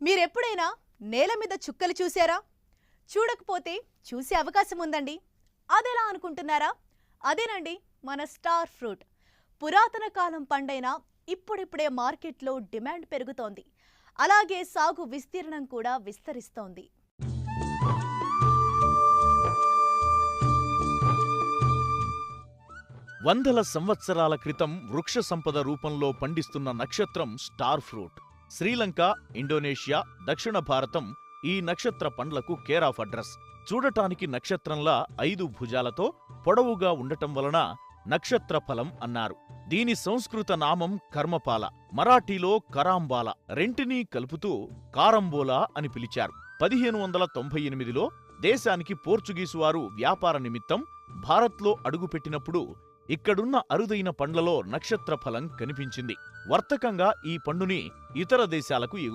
మీరెప్పుడైనా నేల మీద చుక్కలు చూసారా? చూడకపోతే చూసే అవకాశం ఉందండి. అదెలా అనుకుంటున్నారా? అదేనండి మన స్టార్ ఫ్రూట్. పురాతన కాలం పండైన ఇప్పుడిప్పుడే మార్కెట్లో డిమాండ్ పెరుగుతోంది. అలాగే సాగు విస్తీర్ణం కూడా విస్తరిస్తోంది. వందల సంవత్సరాల క్రితం వృక్ష సంపద రూపంలో పండిస్తున్న నక్షత్రం స్టార్ ఫ్రూట్. శ్రీలంక, ఇండోనేషియా, దక్షిణ భారతం ఈ నక్షత్ర పండ్లకు కేర్ ఆఫ్ అడ్రస్. చూడటానికి నక్షత్రంలా 5 భుజాలతో పొడవుగా ఉండటం వలన నక్షత్ర ఫలం అన్నారు. దీని సంస్కృత నామం కర్మపాల, మరాఠీలో కరాంబాల, రెంటినీ కలుపుతూ కారంబోలా అని పిలిచారు. 1598లో దేశానికి పోర్చుగీసు వారు వ్యాపార నిమిత్తం భారత్లో అడుగుపెట్టినప్పుడు ఇక్కడున్న అరుదైన పండ్లలో నక్షత్ర ఫలం కనిపించింది. వర్తకంగా ఈ పండుని ఇతర దేశాలకు ఎగుమతి